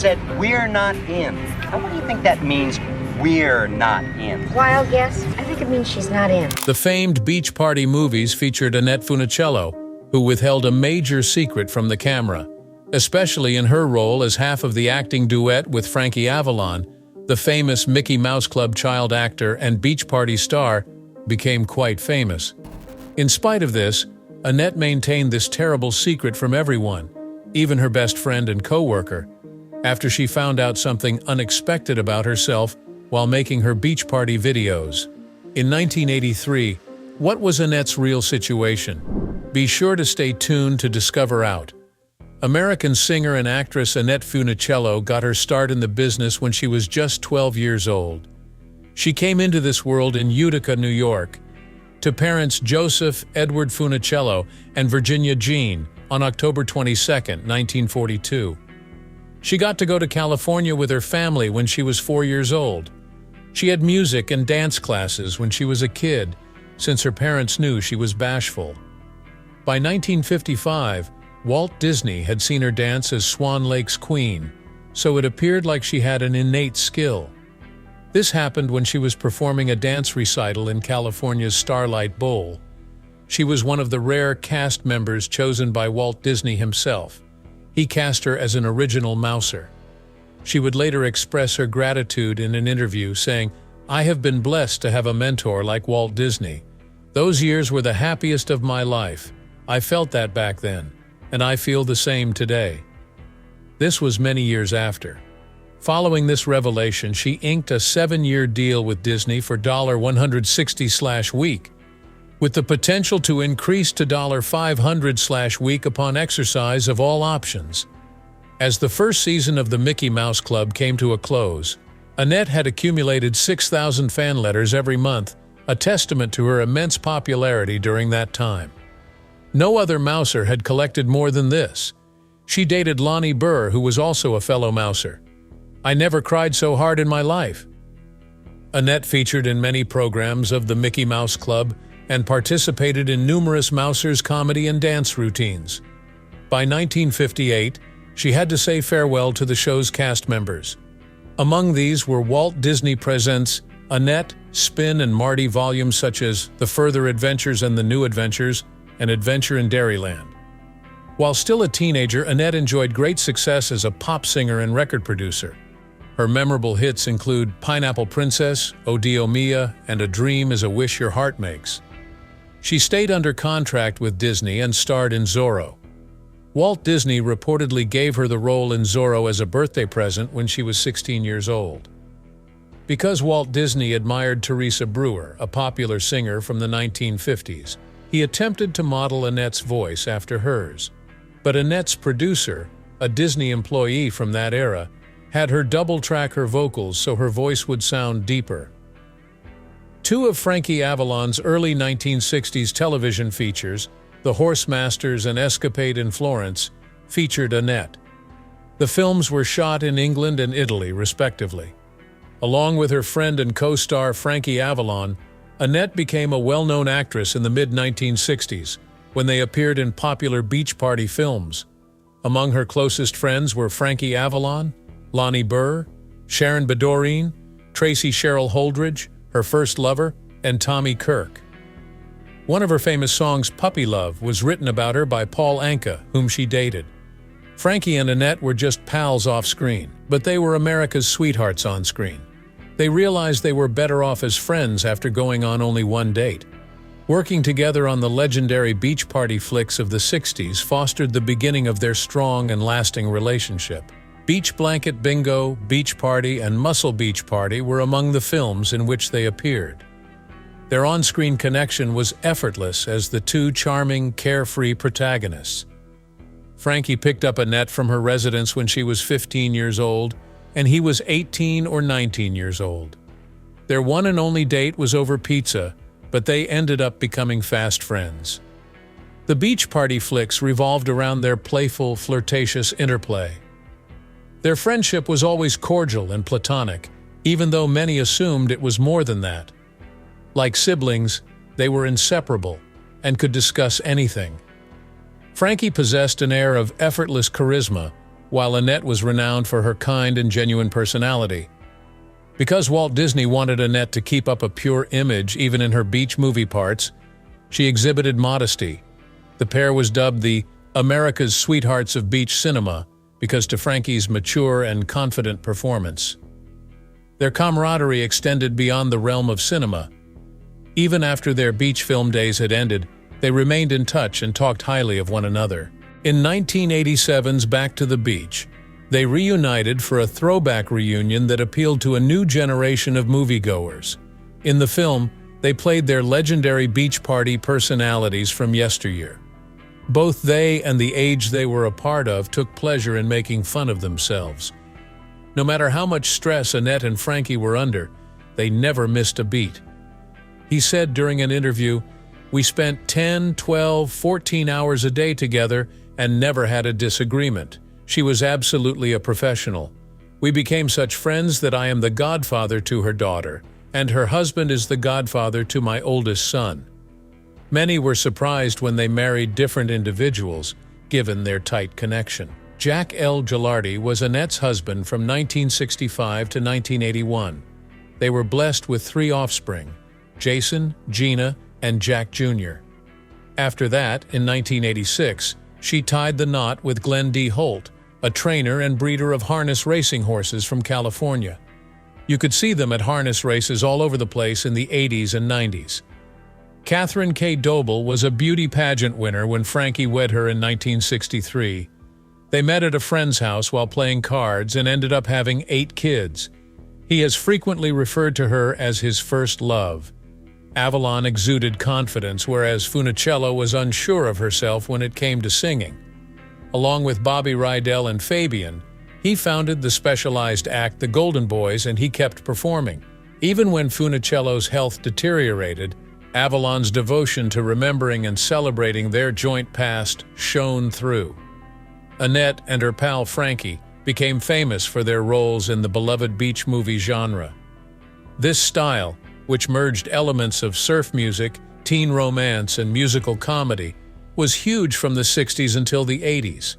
said, "We're not in." Now, what do you think that means, "we're not in"? Wild guess? I think it means she's not in. The famed beach party movies featured Annette Funicello, who withheld a major secret from the camera, especially in her role as half of the acting duet with Frankie Avalon. The famous Mickey Mouse Club child actor and beach party star became quite famous. In spite of this, Annette maintained this terrible secret from everyone, even her best friend and co-worker, after she found out something unexpected about herself while making her beach party videos. In 1983, what was Annette's real situation? Be sure to stay tuned to discover out. American singer and actress Annette Funicello got her start in the business when she was just 12 years old. She came into this world in Utica, New York, to parents Joseph Edward Funicello and Virginia Jean on October 22, 1942. She got to go to California with her family when she was 4 years old. She had music and dance classes when she was a kid, since her parents knew she was bashful. By 1955, Walt Disney had seen her dance as Swan Lake's queen, so it appeared like she had an innate skill. This happened when she was performing a dance recital in California's Starlight Bowl. She was one of the rare cast members chosen by Walt Disney himself. He cast her as an original Mouser. She would later express her gratitude in an interview, saying, "I have been blessed to have a mentor like Walt Disney. Those years were the happiest of my life. I felt that back then, and I feel the same today." This was many years after. Following this revelation, she inked a 7-year deal with Disney for $160/week, with the potential to increase to $500/week upon exercise of all options. As the first season of the Mickey Mouse Club came to a close, Annette had accumulated 6,000 fan letters every month, a testament to her immense popularity during that time. No other Mouser had collected more than this. She dated Lonnie Burr, who was also a fellow Mouser. "I never cried so hard in my life." Annette featured in many programs of the Mickey Mouse Club and participated in numerous Mousers' comedy and dance routines. By 1958, she had to say farewell to the show's cast members. Among these were Walt Disney Presents, Annette, Spin and Marty volumes such as The Further Adventures and the New Adventures, and Adventure in Dairyland. While still a teenager, Annette enjoyed great success as a pop singer and record producer. Her memorable hits include Pineapple Princess, O Dio Mia, and A Dream is a Wish Your Heart Makes. She stayed under contract with Disney and starred in Zorro. Walt Disney reportedly gave her the role in Zorro as a birthday present when she was 16 years old. Because Walt Disney admired Teresa Brewer, a popular singer from the 1950s, he attempted to model Annette's voice after hers. But Annette's producer, a Disney employee from that era, had her double-track her vocals so her voice would sound deeper. Two of Frankie Avalon's early 1960s television features, The Horse Masters and Escapade in Florence, featured Annette. The films were shot in England and Italy, respectively. Along with her friend and co-star Frankie Avalon, Annette became a well-known actress in the mid-1960s when they appeared in popular beach party films. Among her closest friends were Frankie Avalon, Lonnie Burr, Sharon Bedorine, Tracy Sherrill Holdridge, her first lover, and Tommy Kirk. One of her famous songs, Puppy Love, was written about her by Paul Anka, whom she dated. Frankie and Annette were just pals off-screen, but they were America's sweethearts on-screen. They realized they were better off as friends after going on only one date. Working together on the legendary beach party flicks of the 60s fostered the beginning of their strong and lasting relationship. Beach Blanket Bingo, Beach Party, and Muscle Beach Party were among the films in which they appeared. Their on-screen connection was effortless as the two charming, carefree protagonists. Frankie picked up Annette from her residence when she was 15 years old, and he was 18 or 19 years old. Their one and only date was over pizza, but they ended up becoming fast friends. The beach party flicks revolved around their playful, flirtatious interplay. Their friendship was always cordial and platonic, even though many assumed it was more than that. Like siblings, they were inseparable and could discuss anything. Frankie possessed an air of effortless charisma, while Annette was renowned for her kind and genuine personality. Because Walt Disney wanted Annette to keep up a pure image even in her beach movie parts, she exhibited modesty. The pair was dubbed the America's Sweethearts of Beach Cinema because to Frankie's mature and confident performance. Their camaraderie extended beyond the realm of cinema. Even after their beach film days had ended, they remained in touch and talked highly of one another. In 1987's Back to the Beach, they reunited for a throwback reunion that appealed to a new generation of moviegoers. In the film, they played their legendary beach party personalities from yesteryear. Both they and the age they were a part of took pleasure in making fun of themselves. No matter how much stress Annette and Frankie were under, they never missed a beat. He said during an interview, "We spent 10, 12, 14 hours a day together and never had a disagreement. She was absolutely a professional. We became such friends that I am the godfather to her daughter, and her husband is the godfather to my oldest son." Many were surprised when they married different individuals, given their tight connection. Jack L. Gilardi was Annette's husband from 1965 to 1981. They were blessed with 3 offspring, Jason, Gina, and Jack Jr. After that, in 1986, she tied the knot with Glenn D. Holt, a trainer and breeder of harness racing horses from California. You could see them at harness races all over the place in the 80s and 90s. Catherine K. Doble was a beauty pageant winner when Frankie wed her in 1963. They met at a friend's house while playing cards and ended up having 8 kids. He has frequently referred to her as his first love. Avalon exuded confidence, whereas Funicello was unsure of herself when it came to singing. Along with Bobby Rydell and Fabian, he founded the specialized act The Golden Boys, and he kept performing. Even when Funicello's health deteriorated, Avalon's devotion to remembering and celebrating their joint past shone through. Annette and her pal Frankie became famous for their roles in the beloved beach movie genre. This style, which merged elements of surf music, teen romance, and musical comedy, was huge from the 60s until the 80s.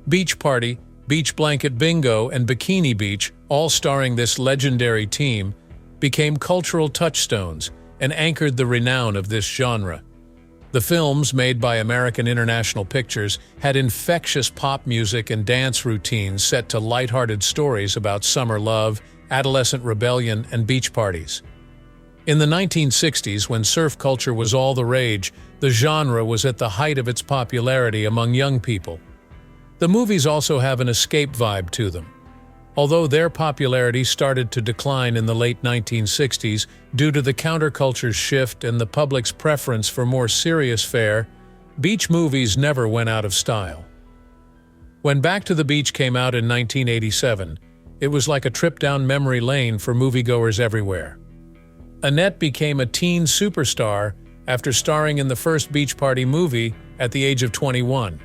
Beach Party, Beach Blanket Bingo, and Bikini Beach, all starring this legendary team, became cultural touchstones and anchored the renown of this genre. The films, made by American International Pictures, had infectious pop music and dance routines set to lighthearted stories about summer love, adolescent rebellion, and beach parties. In the 1960s, when surf culture was all the rage, the genre was at the height of its popularity among young people. The movies also have an escape vibe to them. Although their popularity started to decline in the late 1960s due to the counterculture's shift and the public's preference for more serious fare, beach movies never went out of style. When Back to the Beach came out in 1987, it was like a trip down memory lane for moviegoers everywhere. Annette became a teen superstar after starring in the first Beach Party movie at the age of 21.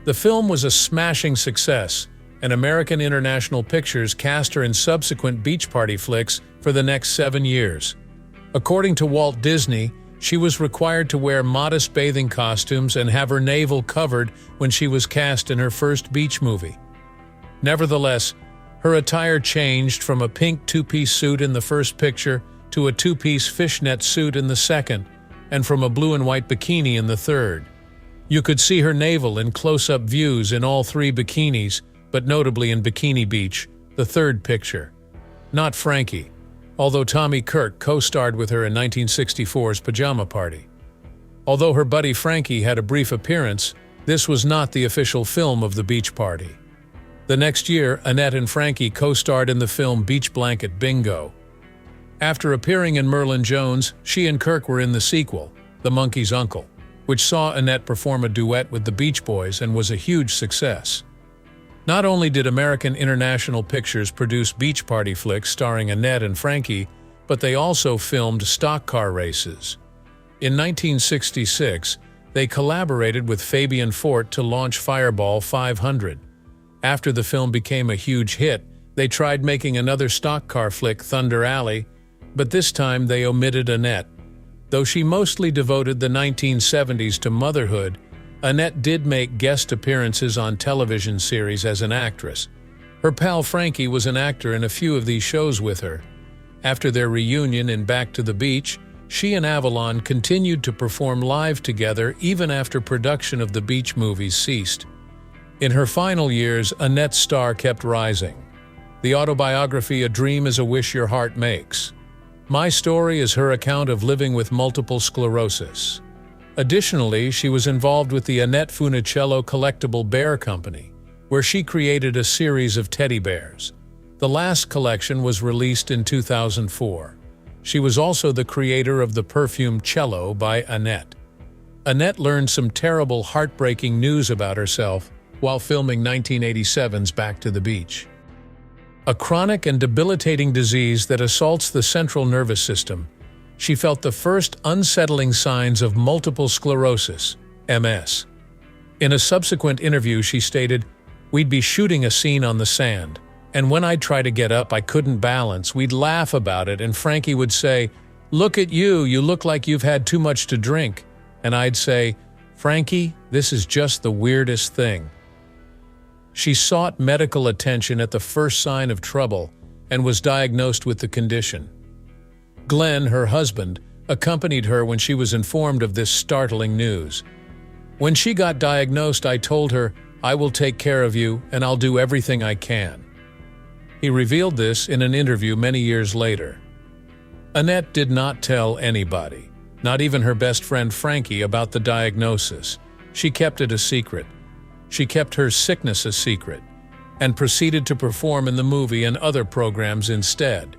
The film was a smashing success, and American International Pictures cast her in subsequent Beach Party flicks for the next 7 years. According to Walt Disney, she was required to wear modest bathing costumes and have her navel covered when she was cast in her first beach movie. Nevertheless, her attire changed from a pink 2-piece suit in the first picture to a 2-piece fishnet suit in the second, and from a blue and white bikini in the third. You could see her navel in close-up views in all 3 bikinis, but notably in Bikini Beach, the third picture. Not Frankie, although Tommy Kirk co-starred with her in 1964's Pajama Party. Although her buddy Frankie had a brief appearance, this was not the official film of the Beach Party. The next year, Annette and Frankie co-starred in the film Beach Blanket Bingo. After appearing in Merlin Jones, she and Kirk were in the sequel, The Monkey's Uncle, which saw Annette perform a duet with the Beach Boys and was a huge success. Not only did American International Pictures produce beach party flicks starring Annette and Frankie, but they also filmed stock car races. In 1966, they collaborated with Fabian Fort to launch Fireball 500. After the film became a huge hit, they tried making another stock car flick, Thunder Alley, but this time they omitted Annette. Though she mostly devoted the 1970s to motherhood, Annette did make guest appearances on television series as an actress. Her pal Frankie was an actor in a few of these shows with her. After their reunion in Back to the Beach, she and Avalon continued to perform live together even after production of the Beach movies ceased. In her final years, Annette's star kept rising. The autobiography A Dream is a Wish Your Heart Makes. My Story is her account of living with multiple sclerosis. Additionally, she was involved with the Annette Funicello collectible bear company, where she created a series of teddy bears. The last collection was released in 2004. She was also the creator of the perfume Cello by Annette. Annette learned some terrible, heartbreaking news about herself while filming 1987's Back to the Beach. A chronic and debilitating disease that assaults the central nervous system, she felt the first unsettling signs of multiple sclerosis, MS. In a subsequent interview, she stated, "We'd be shooting a scene on the sand, and when I'd try to get up, I couldn't balance. We'd laugh about it, and Frankie would say, 'Look at you, you look like you've had too much to drink.' And I'd say, 'Frankie, this is just the weirdest thing.'" She sought medical attention at the first sign of trouble and was diagnosed with the condition. Glenn, her husband, accompanied her when she was informed of this startling news. "When she got diagnosed, I told her, 'I will take care of you and I'll do everything I can.'" He revealed this in an interview many years later. Annette did not tell anybody, not even her best friend Frankie, about the diagnosis. She kept it a secret. She kept her sickness a secret, and proceeded to perform in the movie and other programs instead.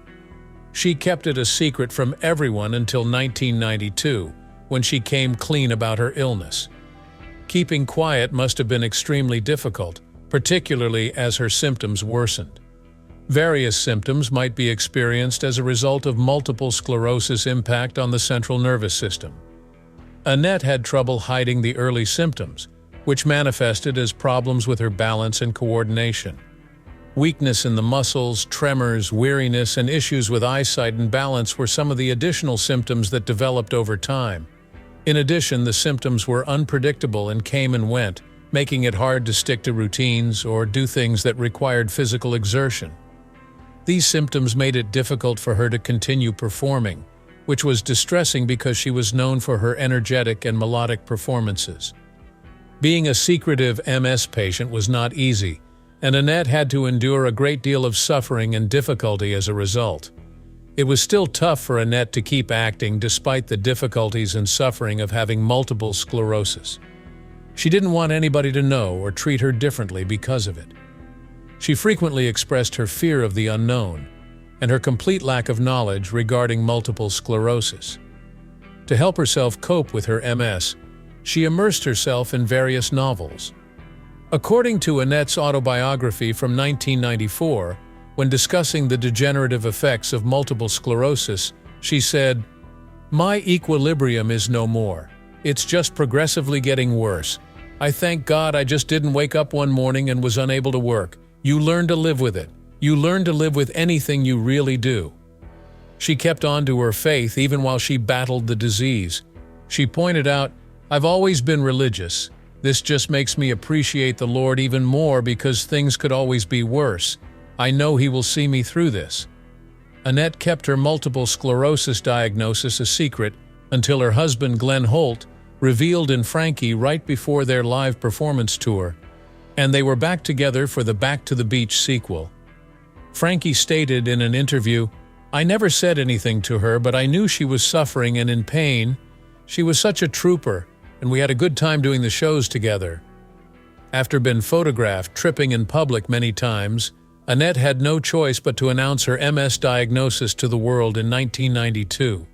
She kept it a secret from everyone until 1992, when she came clean about her illness. Keeping quiet must have been extremely difficult, particularly as her symptoms worsened. Various symptoms might be experienced as a result of multiple sclerosis impact on the central nervous system. Annette had trouble hiding the early symptoms, which manifested as problems with her balance and coordination. Weakness in the muscles, tremors, weariness, and issues with eyesight and balance were some of the additional symptoms that developed over time. In addition, the symptoms were unpredictable and came and went, making it hard to stick to routines or do things that required physical exertion. These symptoms made it difficult for her to continue performing, which was distressing because she was known for her energetic and melodic performances. Being a secretive MS patient was not easy, and Annette had to endure a great deal of suffering and difficulty as a result. It was still tough for Annette to keep acting despite the difficulties and suffering of having multiple sclerosis. She didn't want anybody to know or treat her differently because of it. She frequently expressed her fear of the unknown and her complete lack of knowledge regarding multiple sclerosis. To help herself cope with her MS, she immersed herself in various novels. According to Annette's autobiography from 1994, when discussing the degenerative effects of multiple sclerosis, she said, "My equilibrium is no more. It's just progressively getting worse. I thank God I just didn't wake up one morning and was unable to work. You learn to live with it. You learn to live with anything you really do." She kept on to her faith even while she battled the disease. She pointed out, "I've always been religious. This just makes me appreciate the Lord even more because things could always be worse. I know He will see me through this." Annette kept her multiple sclerosis diagnosis a secret until her husband Glenn Holt revealed in Frankie right before their live performance tour, and they were back together for the Back to the Beach sequel. Frankie stated in an interview, "I never said anything to her, but I knew she was suffering and in pain. She was such a trooper, and we had a good time doing the shows together." After being photographed tripping in public many times, Annette had no choice but to announce her MS diagnosis to the world in 1992.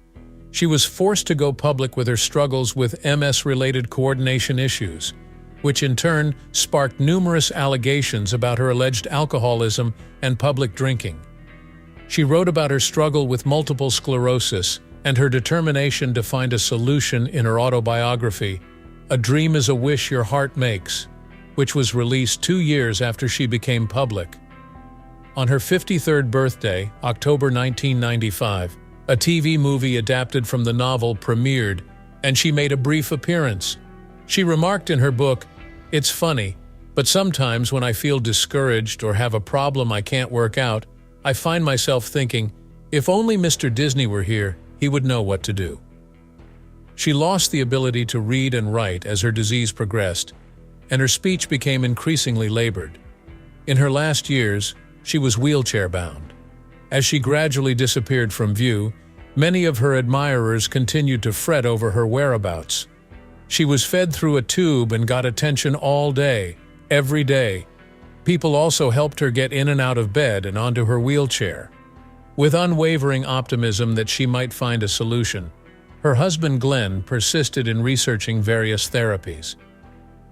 She was forced to go public with her struggles with MS-related coordination issues, which in turn sparked numerous allegations about her alleged alcoholism and public drinking. She wrote about her struggle with multiple sclerosis and her determination to find a solution in her autobiography, A Dream is a Wish Your Heart Makes, which was released 2 years after she became public. On her 53rd birthday, October 1995, a TV movie adapted from the novel premiered, and she made a brief appearance. She remarked in her book, "It's funny, but sometimes when I feel discouraged or have a problem I can't work out, I find myself thinking, if only Mr. Disney were here, he would know what to do." She lost the ability to read and write as her disease progressed, and her speech became increasingly labored. In her last years, she was wheelchair-bound. As she gradually disappeared from view, many of her admirers continued to fret over her whereabouts. She was fed through a tube and got attention all day, every day. People also helped her get in and out of bed and onto her wheelchair. With unwavering optimism that she might find a solution, her husband Glenn persisted in researching various therapies.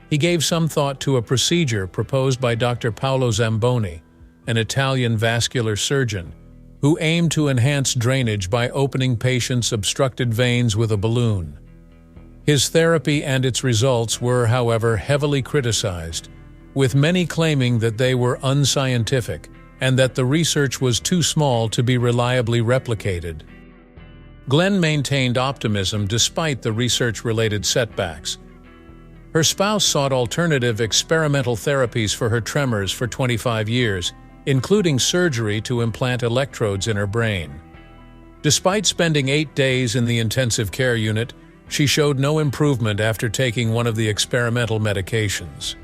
He gave some thought to a procedure proposed by Dr. Paolo Zamboni, an Italian vascular surgeon, who aimed to enhance drainage by opening patients' obstructed veins with a balloon. His therapy and its results were, however, heavily criticized, with many claiming that they were unscientific and that the research was too small to be reliably replicated. Glenn maintained optimism despite the research-related setbacks. Her spouse sought alternative experimental therapies for her tremors for 25 years, including surgery to implant electrodes in her brain. Despite spending 8 days in the intensive care unit, she showed no improvement after taking one of the experimental medications.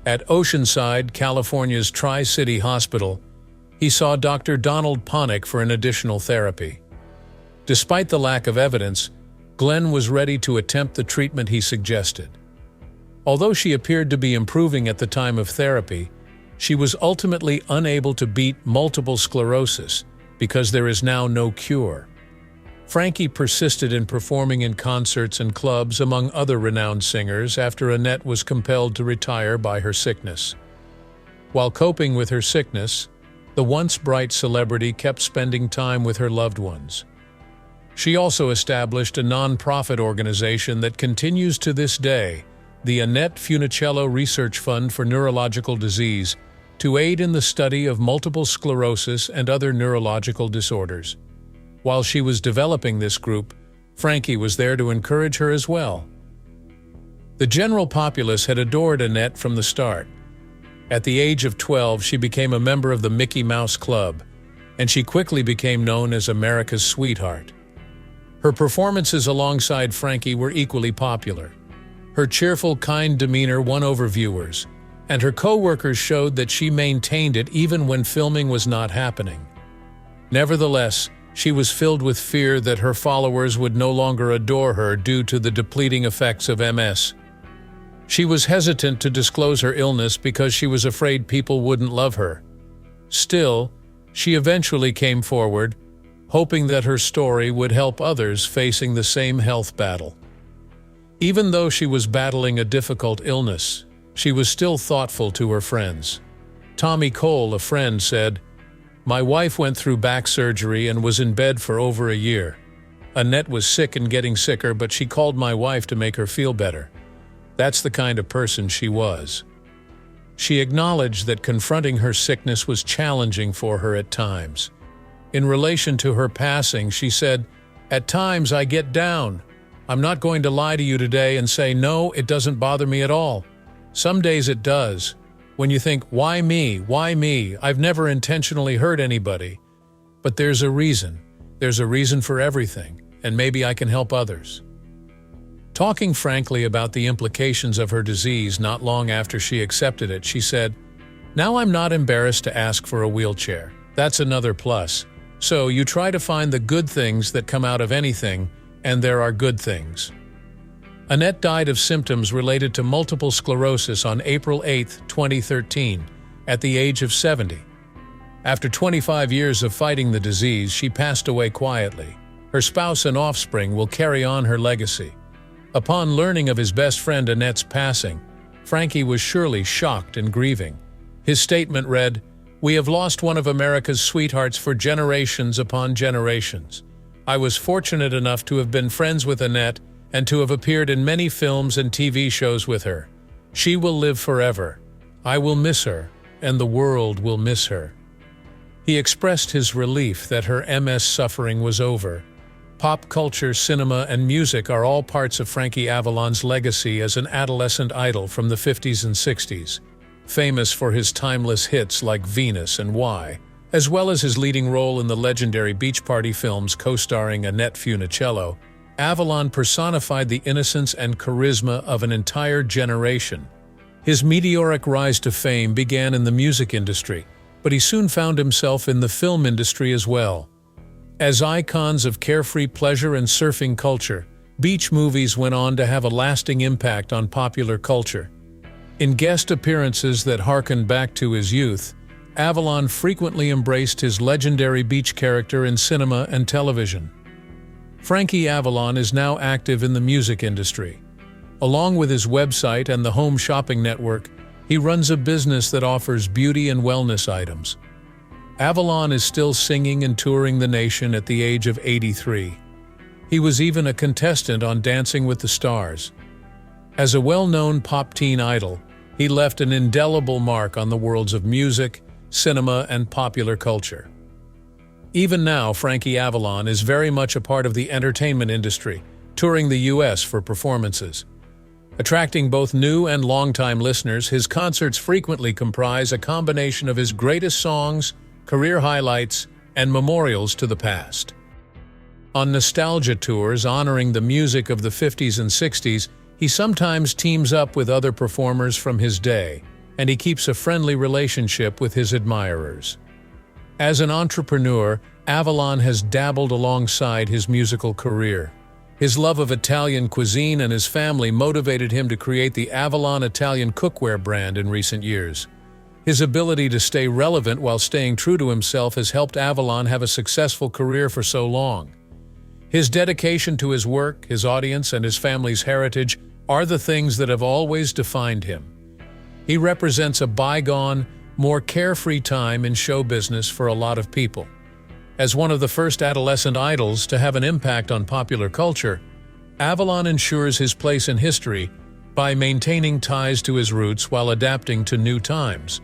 At Oceanside, California's Tri-City Hospital, he saw Dr. Donald Ponick for an additional therapy. Despite the lack of evidence, Glenn was ready to attempt the treatment he suggested. Although she appeared to be improving at the time of therapy, she was ultimately unable to beat multiple sclerosis because there is now no cure. Frankie persisted in performing in concerts and clubs among other renowned singers after Annette was compelled to retire by her sickness. While coping with her sickness, the once bright celebrity kept spending time with her loved ones. She also established a non-profit organization that continues to this day, the Annette Funicello Research Fund for Neurological Disease, to aid in the study of multiple sclerosis and other neurological disorders. While she was developing this group, Frankie was there to encourage her as well. The general populace had adored Annette from the start. At the age of 12, she became a member of the Mickey Mouse Club, and she quickly became known as America's sweetheart. Her performances alongside Frankie were equally popular. Her cheerful, kind demeanor won over viewers, and her co-workers showed that she maintained it even when filming was not happening. Nevertheless, she was filled with fear that her followers would no longer adore her due to the depleting effects of MS. She was hesitant to disclose her illness because she was afraid people wouldn't love her. Still, she eventually came forward, hoping that her story would help others facing the same health battle. Even though she was battling a difficult illness, she was still thoughtful to her friends. Tommy Cole, a friend, said, "My wife went through back surgery and was in bed for over a year. Annette was sick and getting sicker, but she called my wife to make her feel better. That's the kind of person she was." She acknowledged that confronting her sickness was challenging for her at times. In relation to her passing, she said, "At times I get down. I'm not going to lie to you today and say, no, it doesn't bother me at all. Some days it does. When you think, why me? Why me? I've never intentionally hurt anybody. But there's a reason. There's a reason for everything, and maybe I can help others." Talking frankly about the implications of her disease not long after she accepted it, she said, "Now I'm not embarrassed to ask for a wheelchair. That's another plus. So you try to find the good things that come out of anything, and there are good things." Annette died of symptoms related to multiple sclerosis on April 8, 2013, at the age of 70. After 25 years of fighting the disease, she passed away quietly. Her spouse and offspring will carry on her legacy. Upon learning of his best friend Annette's passing, Frankie was surely shocked and grieving. His statement read, "We have lost one of America's sweethearts for generations upon generations. I was fortunate enough to have been friends with Annette and to have appeared in many films and TV shows with her. She will live forever. I will miss her, and the world will miss her." He expressed his relief that her MS suffering was over, Pop culture, cinema, and music are all parts of Frankie Avalon's legacy as an adolescent idol from the 50s and 60s, famous for his timeless hits like Venus and Why, as well as his leading role in the legendary Beach Party films co-starring Annette Funicello. Avalon personified the innocence and charisma of an entire generation. His meteoric rise to fame began in the music industry, but he soon found himself in the film industry as well. As icons of carefree pleasure and surfing culture, beach movies went on to have a lasting impact on popular culture. In guest appearances that harkened back to his youth, Avalon frequently embraced his legendary beach character in cinema and television. Frankie Avalon is now active in the music industry. Along with his website and the home shopping network, he runs a business that offers beauty and wellness items. Avalon is still singing and touring the nation at the age of 83. He was even a contestant on Dancing with the Stars. As a well-known pop teen idol, he left an indelible mark on the worlds of music, cinema, and popular culture. Even now, Frankie Avalon is very much a part of the entertainment industry, touring the U.S. for performances. Attracting both new and longtime listeners, his concerts frequently comprise a combination of his greatest songs, career highlights, and memorials to the past. On nostalgia tours honoring the music of the 50s and 60s, he sometimes teams up with other performers from his day, and he keeps a friendly relationship with his admirers. As an entrepreneur, Avalon has dabbled alongside his musical career. His love of Italian cuisine and his family motivated him to create the Avalon Italian cookware brand in recent years. His ability to stay relevant while staying true to himself has helped Avalon have a successful career for so long. His dedication to his work, his audience, and his family's heritage are the things that have always defined him. He represents a bygone, more carefree time in show business for a lot of people. As one of the first adolescent idols to have an impact on popular culture, Avalon ensures his place in history by maintaining ties to his roots while adapting to new times.